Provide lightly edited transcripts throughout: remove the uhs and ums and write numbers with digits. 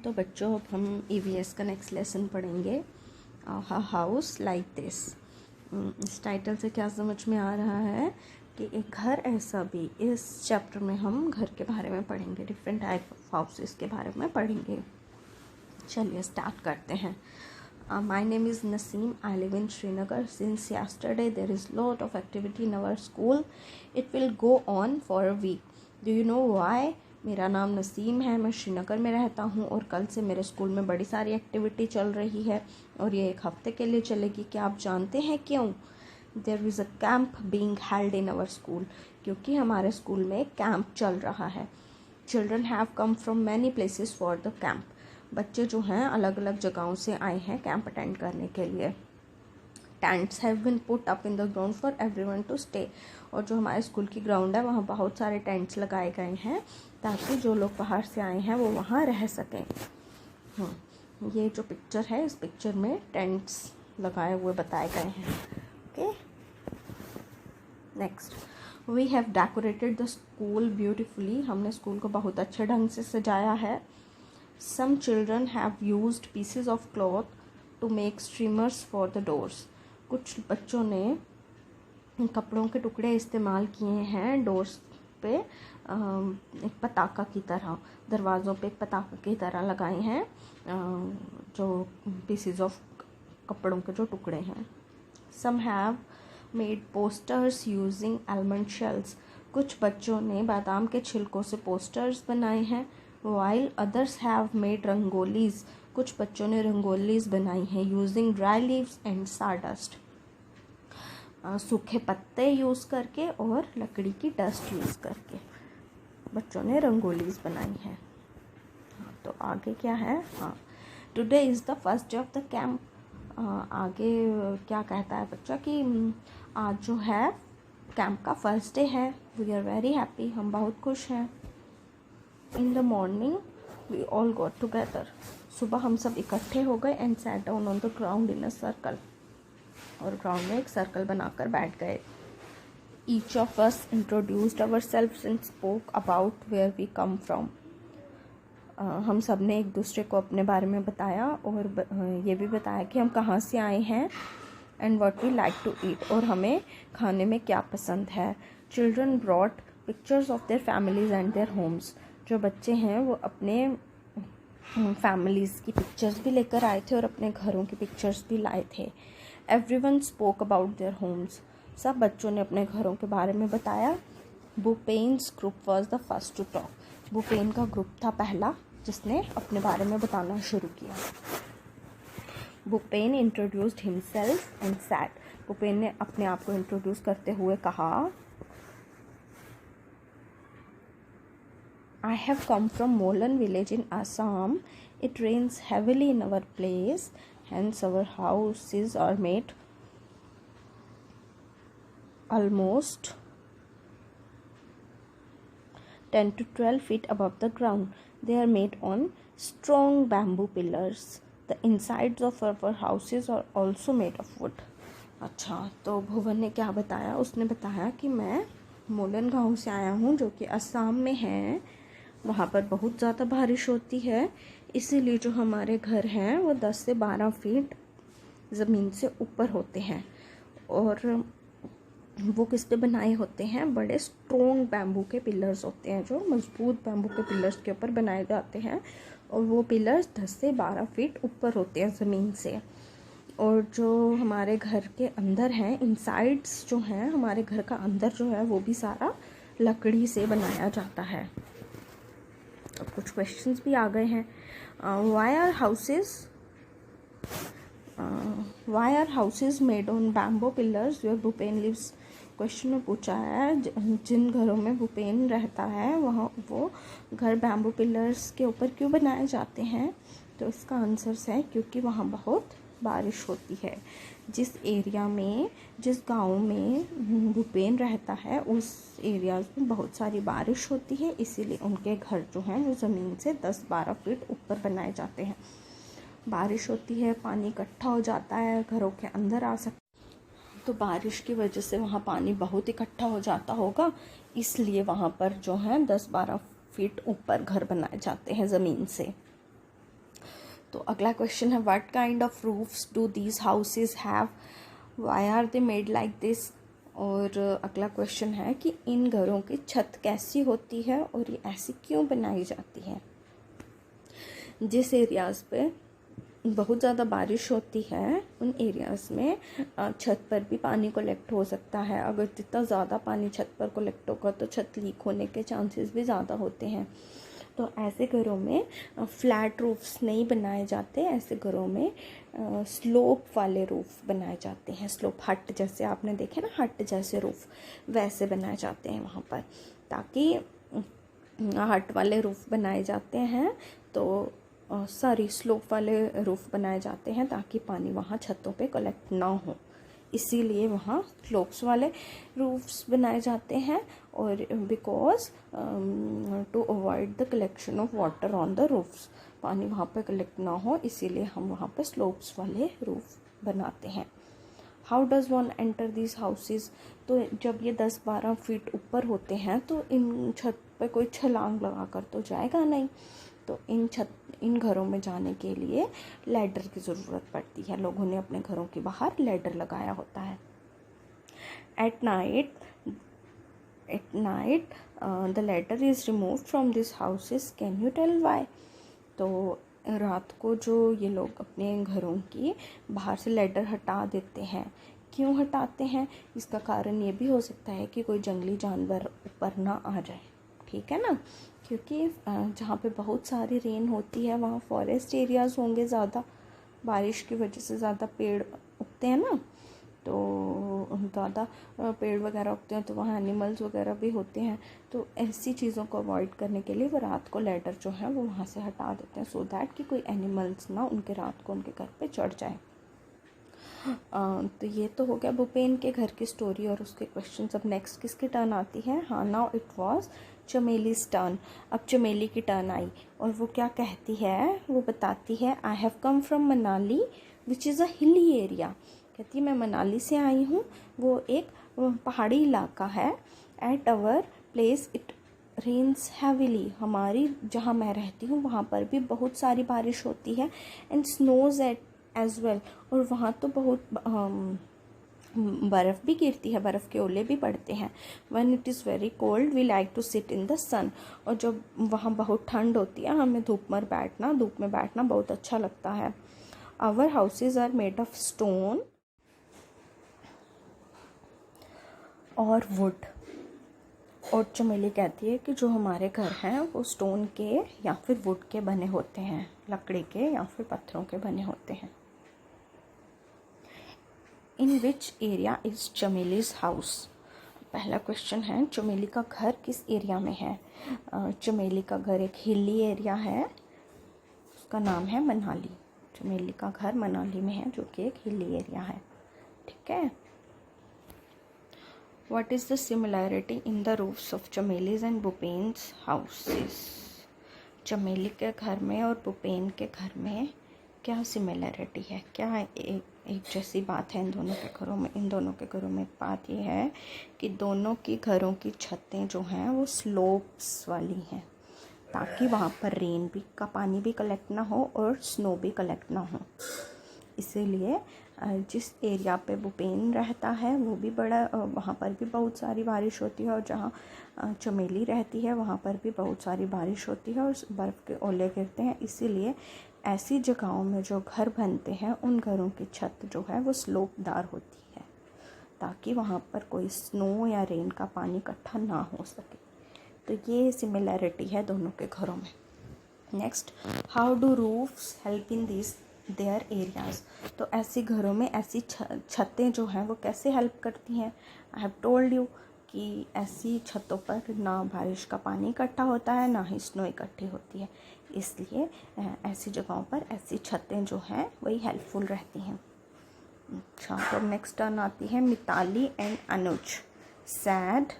तो बच्चों अब हम EVS का नेक्स्ट लेसन पढ़ेंगे, हाउस लाइक दिस। इस टाइटल से क्या समझ में आ रहा है कि एक घर ऐसा भी। इस चैप्टर में हम घर के बारे में पढ़ेंगे, डिफरेंट टाइप ऑफ हाउसेस के बारे में पढ़ेंगे। चलिए स्टार्ट करते हैं। My name is Naseem. I live in Srinagar. Since yesterday there is lot of activity in our school. It will go on for a week. Do you know why? मेरा नाम नसीम है, मैं श्रीनगर में रहता हूँ और कल से मेरे स्कूल में बड़ी सारी एक्टिविटी चल रही है और ये 1 हफ्ते के लिए चलेगी। क्या आप जानते हैं क्यों? There is a camp being held in our school. क्योंकि हमारे स्कूल में कैंप चल रहा है। Children have come from many places for the camp. बच्चे जो हैं अलग अलग जगहों से आए हैं कैंप अटेंड करने के लिए। Tents have been put up in the ground for everyone to stay. और जो हमारे स्कूल की ग्राउंड है वहाँ बहुत सारे टेंट्स लगाए गए हैं ताकि जो लोग बाहर से आए हैं वो वहाँ रह सकें। ये जो पिक्चर है, इस पिक्चर में टेंट्स लगाए हुए बताए गए हैं। Okay, next, we have decorated the school beautifully. हमने स्कूल को बहुत अच्छे ढंग से सजाया है। Some children have used pieces of cloth to make streamers for the doors. कुछ बच्चों ने कपड़ों के टुकड़े इस्तेमाल किए हैं डोर्स पे, एक पताका की तरह, दरवाज़ों पे एक पताका की तरह लगाए हैं जो पीसेस ऑफ कपड़ों के जो टुकड़े हैं। Some have made posters using almond shells. कुछ बच्चों ने बादाम के छिलकों से पोस्टर्स बनाए हैं। While others have made rangolis, कुछ बच्चों ने रंगोलीज बनाई हैं यूजिंग ड्राई लीव्स एंड सारडस्ट, सूखे पत्ते यूज़ करके और लकड़ी की डस्ट यूज़ करके बच्चों ने रंगोलीज बनाई हैं। तो आगे क्या है? Today is the first day of the camp. आगे क्या कहता है बच्चा कि आज जो है कैंप का फर्स्ट डे है। वी आर वेरी हैप्पी, हम बहुत खुश हैं। In the morning we all got together. सुबह हम सब इकट्ठे हो गए and sat down on the ground in a circle. और ग्राउंड में एक सर्कल बनाकर बैठ गए। Each of us introduced ourselves and spoke about where we come from. हम सब ने एक दूसरे को अपने बारे में बताया और ये भी बताया कि हम कहाँ से आए हैं and what we like to eat, और हमें खाने में क्या पसंद है। Children brought pictures of their families and their homes. जो बच्चे हैं वो अपने फैमिलीज़ की पिक्चर्स भी लेकर आए थे और अपने घरों की पिक्चर्स भी लाए थे। Everyone spoke about their homes. सब बच्चों ने अपने घरों के बारे में बताया। Bhupen's group was the first to talk. Bhupen का ग्रुप था पहला जिसने अपने बारे में बताना शुरू किया। Bhupen introduced himself and sad. Bhupen ने अपने आप को इंट्रोड्यूस करते हुए कहा, I have come from Molan village in Assam. It rains heavily in our place, hence our houses are made almost 10 to 12 feet above the ground. They are made on strong bamboo pillars. The insides of our houses are also made of wood. अच्छा, तो भुवन ने क्या बताया? उसने बताया कि मैं मोलन गांव से आया हूँ जो कि असम में है। वहाँ पर बहुत ज़्यादा बारिश होती है, इसीलिए जो हमारे घर हैं वो 10 से 12 फीट ज़मीन से ऊपर होते हैं। और वो किस पे बनाए होते हैं? बड़े स्ट्रॉन्ग बैम्बू के पिलर्स होते हैं जो मजबूत बैम्बू के पिलर्स के ऊपर बनाए जाते हैं और वो पिलर्स 10 से 12 फीट ऊपर होते हैं ज़मीन से। और जो हमारे घर के अंदर हैं, इनसाइड्स जो हैं, हमारे घर का अंदर जो है वो भी सारा लकड़ी से बनाया जाता है। अब कुछ क्वेश्चंस भी आ गए हैं। Why are houses made on bamboo pillars where Bhupen lives. Question में पूछा है जिन घरों में भूपेन रहता है वहाँ वो घर बैम्बो पिलर्स के ऊपर क्यों बनाए जाते हैं। तो इसका आंसर है क्योंकि वहाँ बहुत बारिश होती है। जिस एरिया में, जिस गांव में भूपेन रहता है उस एरियाज में बहुत सारी बारिश होती है, इसीलिए उनके घर जो हैं वो ज़मीन से 10-12 फीट ऊपर बनाए जाते हैं। बारिश होती है, पानी इकट्ठा हो जाता है, घरों के अंदर आ सकता, तो बारिश की वजह से वहाँ पानी बहुत इकट्ठा हो जाता होगा, इसलिए वहाँ पर जो है 10-12 फीट ऊपर घर बनाए जाते हैं ज़मीन से। तो अगला क्वेश्चन है what kind of roofs do these houses have, why are they made like this. और अगला क्वेश्चन है कि इन घरों की छत कैसी होती है और ये ऐसी क्यों बनाई जाती है। जिस एरियाज़ पे बहुत ज़्यादा बारिश होती है उन एरियाज़ में छत पर भी पानी कलेक्ट हो सकता है। अगर जितना ज़्यादा पानी छत पर कलेक्ट होगा तो छत लीक होने के चांसेस भी ज़्यादा होते हैं। तो ऐसे घरों में फ्लैट रूफ्स नहीं बनाए जाते, ऐसे घरों में स्लोप वाले रूफ बनाए जाते हैं। स्लोप हट जैसे आपने देखे ना, हट जैसे रूफ वैसे बनाए जाते हैं वहाँ पर, ताकि हट वाले रूफ बनाए जाते हैं तो स्लोप वाले रूफ बनाए जाते हैं ताकि पानी वहाँ छतों पे कलेक्ट ना हो, इसीलिए वहाँ स्लोप्स वाले रूफ्स बनाए जाते हैं। और because to avoid the collection of water on the roofs, पानी वहाँ पे कलेक्ट ना हो इसीलिए हम वहाँ पे स्लोप्स वाले रूफ बनाते हैं। How does one enter this houses, तो जब ये 10-12 फीट ऊपर होते हैं तो इन छत पे कोई छलांग लगा कर तो जाएगा नहीं, तो इन घरों में जाने के लिए लैडर की ज़रूरत पड़ती है। लोगों ने अपने घरों के बाहर लैडर लगाया होता है। At night the ladder is remove from this houses, can you tell why. तो रात को जो ये लोग अपने घरों की बाहर से लैडर हटा देते हैं, क्यों हटाते हैं, इसका कारण ये भी हो सकता है कि कोई जंगली जानवर ऊपर ना आ जाए, ठीक है ना, क्योंकि जहाँ पे बहुत सारी रेन होती है वहाँ फॉरेस्ट एरियाज़ होंगे ज़्यादा, बारिश की वजह से ज़्यादा पेड़ उगते हैं ना, तो ज़्यादा पेड़ वगैरह उगते हैं तो वहाँ एनिमल्स वगैरह भी होते हैं। तो ऐसी चीज़ों को अवॉइड करने के लिए वो रात को लैडर जो है वो वहाँ से हटा देते हैं, सो दैट कि कोई एनिमल्स ना उनके रात को उनके घर पे चढ़ जाए। तो ये तो हो गया भूपेन के घर की स्टोरी और उसके क्वेश्चन। अब नेक्स्ट किसकी टर्न आती है। हाँ, नाउ इट वाज चमेलीज़ टर्न। अब चमेली की टर्न आई और वो क्या कहती है, वो बताती है I have come from Manali which is a hilly area. कहती है मैं मनाली से आई हूँ, वो एक पहाड़ी इलाका है। At our place it rains heavily, हमारी जहाँ मैं रहती हूँ वहाँ पर भी बहुत सारी बारिश होती है। एंड स्नोज एज वेल, और वहाँ तो बहुत बर्फ़ भी गिरती है, बर्फ़ के ओले भी पड़ते हैं। When it is very cold we like to sit in the sun, और जब वहाँ बहुत ठंड होती है हमें धूप में बैठना बहुत अच्छा लगता है। Our houses are made of stone और वुड। और चमेली कहती है कि जो हमारे घर हैं वो स्टोन के या फिर वुड के बने होते हैं, लकड़ी के या फिर पत्थरों के बने होते हैं। इन विच एरिया इज़ चमेलीज़ हाउस। पहला क्वेश्चन है चमेली का घर किस एरिया में है। चमेली का घर एक हिली एरिया है, उसका नाम है मनाली। चमेली का घर मनाली में है जो कि एक हिली एरिया है, ठीक है। What is the similarity in the roofs of Chameli's and Bhupen's houses. Chameli के घर में और भूपेन के घर में क्या सिमिलैरिटी है, क्या एक जैसी बात है इन दोनों के घरों में। इन दोनों के घरों में बात यह है कि दोनों की घरों की छतें जो हैं वो स्लोप्स वाली हैं, ताकि वहाँ पर रेन भी का पानी भी कलेक्ट ना हो और स्नो भी कलेक्ट ना हो। इसीलिए जिस एरिया पे भूपेन रहता है वो भी बड़ा, वहाँ पर भी बहुत सारी बारिश होती है, और जहाँ चमेली रहती है वहाँ पर भी बहुत सारी बारिश होती है और बर्फ़ के ओले गिरते हैं। इसीलिए ऐसी जगहों में जो घर बनते हैं उन घरों की छत जो है वो स्लोपदार होती है, ताकि वहाँ पर कोई स्नो या रेन का पानी इकट्ठा ना हो सके। तो ये सिमिलैरिटी है दोनों के घरों में। Next, how do roofs help in this there areas. तो ऐसे घरों में ऐसी छतें जो हैं वो कैसे हेल्प करती हैं। आई हैव टोल्ड यू कि ऐसी छतों पर ना बारिश का पानी इकट्ठा होता है ना ही स्नो इकट्ठी होती है, इसलिए ऐसी जगहों पर ऐसी छतें जो हैं वही हेल्पफुल रहती हैं। अच्छा, तो नेक्स्ट टर्न आती है मिताली एंड अनुज। सैड,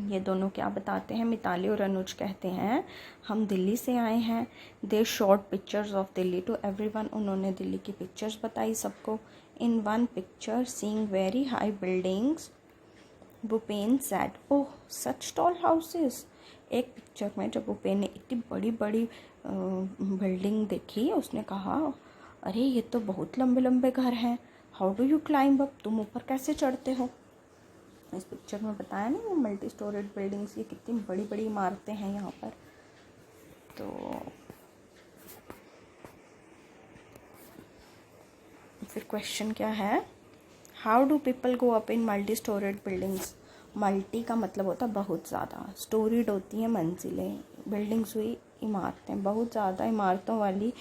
ये दोनों क्या बताते हैं, मिताली और अनुज कहते हैं हम दिल्ली से आए हैं। They showed pictures of Delhi to everyone, उन्होंने दिल्ली की पिक्चर्स बताई सबको। In one picture seeing very high buildings Bhupen said oh such tall houses. एक पिक्चर में जब भूपेन ने इतनी बड़ी बड़ी बिल्डिंग देखी, उसने कहा अरे ये तो बहुत लंबे लंबे घर हैं, how do you climb up, तुम ऊपर कैसे चढ़ते हो। इस पिक्चर में बताया ना ये मल्टी स्टोरेड बिल्डिंग्स, ये कितनी बड़ी बड़ी इमारतें हैं यहाँ पर। तो फिर क्वेश्चन क्या है, how do people go up in multi storeyed buildings. Multi का मतलब होता है बहुत ज़्यादा, स्टोरीड होती हैं मंजिलें, बिल्डिंग्स हुई इमारतें, बहुत ज़्यादा इमारतों वाली,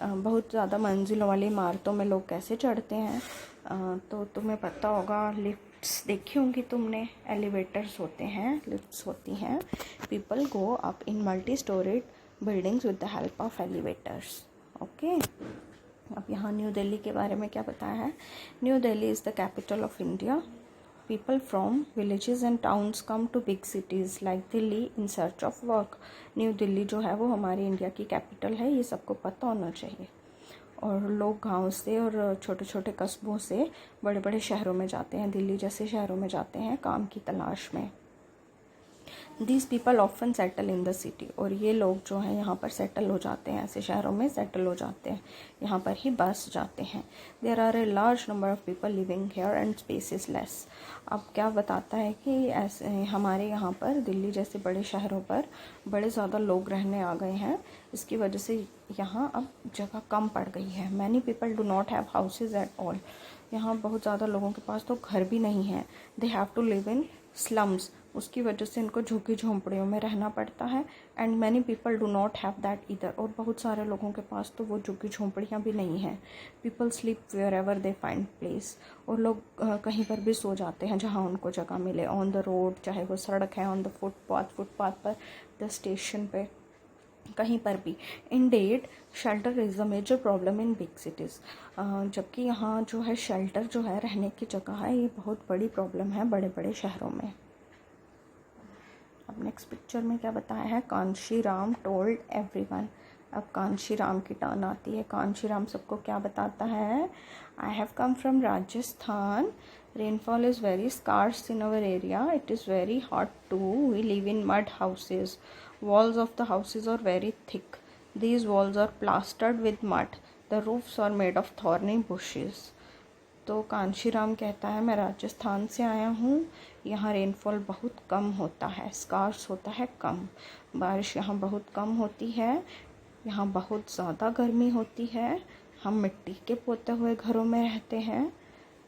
बहुत ज़्यादा मंजिलों वाली इमारतों में लोग कैसे चढ़ते हैं। तो तुम्हें पता होगा, लिफ्ट्स देखी होंगी तुमने, एलिवेटर्स होते हैं, लिफ्ट्स होती हैं। People go up in multi storeyed buildings with the help of elevators. Okay, अब यहाँ न्यू दिल्ली के बारे में क्या बताया है। New Delhi is the capital of India. People from villages and towns come to big cities like Delhi in search of work. New Delhi जो है वो हमारी इंडिया की कैपिटल है, ये सबको पता होना चाहिए। और लोग गांव से और छोटे छोटे कस्बों से बड़े बड़े शहरों में जाते हैं, दिल्ली जैसे शहरों में जाते हैं काम की तलाश में। These people often settle in the city, और ये लोग जो हैं यहाँ पर सेटल हो जाते हैं, ऐसे शहरों में सेटल हो जाते हैं, यहाँ पर ही बस जाते हैं। There are a large number of people living here and space is less. अब क्या बताता है कि ऐसे हमारे यहाँ पर दिल्ली जैसे बड़े शहरों पर बड़े ज़्यादा लोग रहने आ गए हैं, इसकी वजह से यहाँ अब जगह कम पड़ गई है। Many people do not have houses at all. यहाँ बहुत ज़्यादा लोगों के पास तो घर भी नहीं है। They have to live in slums, उसकी वजह से इनको झुग्गी झोंपड़ियों में रहना पड़ता है। And many people do not have that either, और बहुत सारे लोगों के पास तो वो झुग्गी झोंपड़ियाँ भी नहीं हैं। People sleep wherever they find place, और लोग कहीं पर भी सो जाते हैं जहाँ उनको जगह मिले, ऑन द रोड, चाहे वो सड़क है, ऑन द फुटपाथ पर, द स्टेशन पे, कहीं पर भी। Indeed shelter is a major problem in big cities, जबकि यहाँ जो है शेल्टर जो है, रहने की जगह है, ये बहुत बड़ी प्रॉब्लम है बड़े बड़े शहरों में। अब नेक्स्ट पिक्चर में क्या बताया है, कांशी राम टोल्ड एवरीवन। अब कांशी राम की टर्न आती है। कांशी राम सबको क्या बताता है, I have come from Rajasthan, rainfall is very scarce in our area, it is very hot too, we live in mud houses, walls of the houses are very thick, these walls are plastered with mud, the roofs are made of thorny bushes। तो कांशीराम कहता है मैं राजस्थान से आया हूँ, यहाँ rainfall बहुत कम होता है, स्कार्स होता है कम, बारिश यहाँ बहुत कम होती है, यहाँ बहुत ज़्यादा गर्मी होती है, हम मिट्टी के पोते हुए घरों में रहते हैं,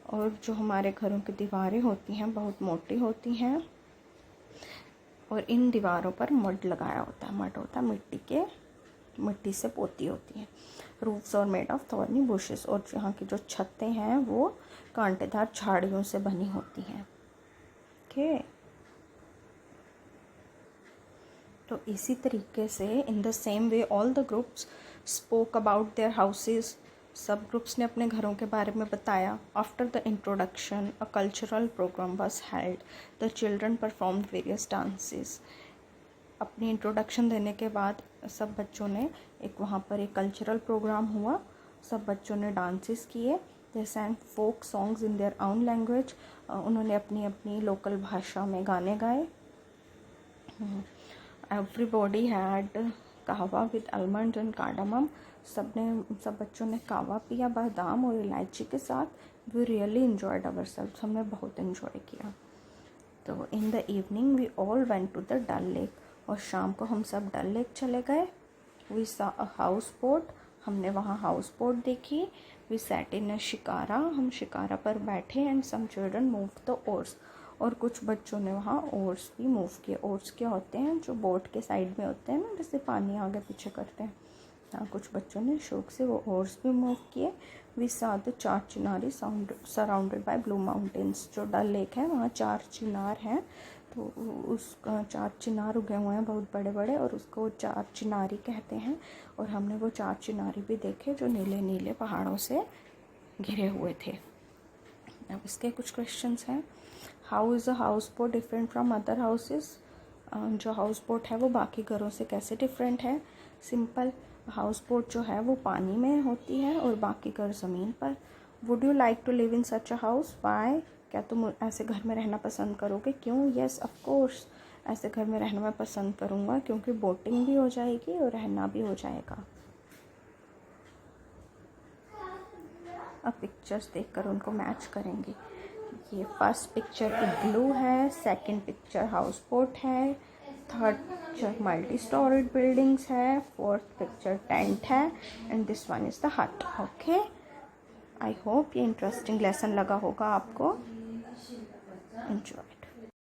और जो हमारे घरों की दीवारें होती हैं बहुत मोटी होती हैं, और इन दीवारों पर मड लगाया होता है। मड होता है मिट्टी से पोती होती है। रूफ्स और मेड ऑफ थॉर्नी बुशेस, और यहाँ की जो छतें हैं वो कांटेदार झाड़ियों से बनी होती हैं। ओके, तो इसी तरीके से in the same way all the groups spoke about their houses, सब ग्रुप्स ने अपने घरों के बारे में बताया। After the introduction a cultural programme was held, the children performed various dances. अपनी इंट्रोडक्शन देने के बाद सब बच्चों ने वहाँ पर एक कल्चरल प्रोग्राम हुआ, सब बच्चों ने डांसेस किए। They sang folk songs in their own language, उन्होंने अपनी अपनी लोकल भाषा में गाने गाए। Everybody had kahwa with almond and cardamom, सब बच्चों ने कहवा पिया बादाम और इलायची के साथ। We really enjoyed ourselves, हमने बहुत इन्जॉय किया। तो in the evening we all went to the Dal lake, और शाम को हम सब डल लेक चले गए। We saw a house boat, हमने वहाँ हाउस बोट देखी। We sat in a shikara, हम शिकारा पर बैठे। And some children move the oars, और कुछ बच्चों ने वहाँ ओर्स भी मूव किए। ओर्स क्या होते हैं, जो बोट के साइड में होते हैं ना, जैसे पानी आगे पीछे करते हैं, हाँ, कुछ बच्चों ने शौक से वो ओर्स भी मूव किए। वी सा द चार Chinari surrounded by blue mountains, जो डल लेक है वहाँ चार चिनार हैं, तो उस चार चिनार उगे हुए हैं बहुत बड़े बड़े, और उसको चार चिनारी कहते हैं। और हमने वो चार चिनारी भी देखे जो नीले नीले पहाड़ों से घिरे हुए थे। अब इसके कुछ क्वेश्चंस हैं। How is a house boat different from other houses, जो हाउस बोट है वो बाकी घरों से कैसे डिफरेंट है। सिंपल, हाउस बोट जो है वो पानी में होती है और बाकी घर ज़मीन पर। Would you like to live in such a house, why, क्या तुम ऐसे घर में रहना पसंद करोगे, क्यों। येस ऑफ कोर्स, ऐसे घर में रहना मैं पसंद करूँगा क्योंकि बोटिंग भी हो जाएगी और रहना भी हो जाएगा। अब पिक्चर्स देखकर उनको मैच करेंगे। ये फर्स्ट पिक्चर इग्लू है, सेकंड पिक्चर हाउस बोट है, third picture multi storeyed buildings है, फोर्थ पिक्चर टेंट है and this one is the हट। ओके, आई होप ये इंटरेस्टिंग लेसन लगा होगा आपको। एंजॉय।